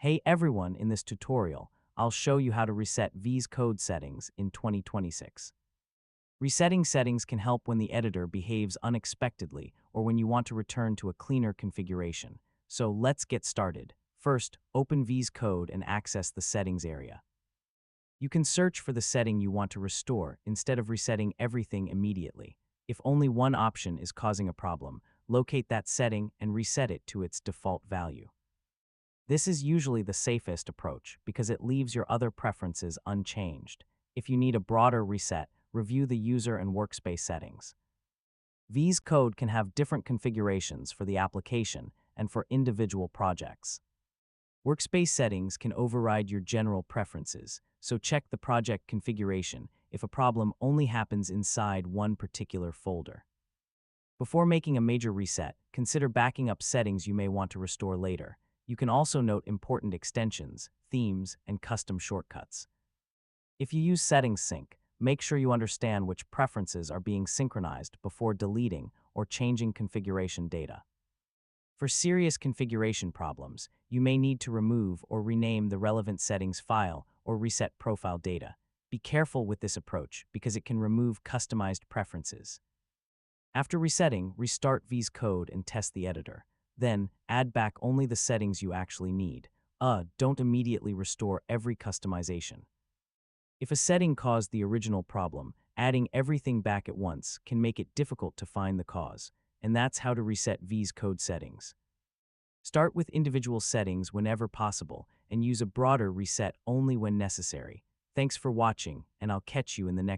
Hey everyone, in this tutorial, I'll show you how to reset VS Code settings in 2026. Resetting settings can help when the editor behaves unexpectedly or when you want to return to a cleaner configuration. So let's get started. First, open VS Code and access the settings area. You can search for the setting you want to restore instead of resetting everything immediately. If only one option is causing a problem, locate that setting and reset it to its default value. This is usually the safest approach because it leaves your other preferences unchanged. If you need a broader reset, review the user and workspace settings. VS Code can have different configurations for the application and for individual projects. Workspace settings can override your general preferences, so check the project configuration if a problem only happens inside one particular folder. Before making a major reset, consider backing up settings you may want to restore later. You can also note important extensions, themes, and custom shortcuts. If you use Settings Sync, make sure you understand which preferences are being synchronized before deleting or changing configuration data. For serious configuration problems, you may need to remove or rename the relevant settings file or reset profile data. Be careful with this approach because it can remove customized preferences. After resetting, restart VS Code and test the editor. Then, add back only the settings you actually need. Don't immediately restore every customization. If a setting caused the original problem, adding everything back at once can make it difficult to find the cause, and that's how to reset VS Code settings. Start with individual settings whenever possible and use a broader reset only when necessary. Thanks for watching, and I'll catch you in the next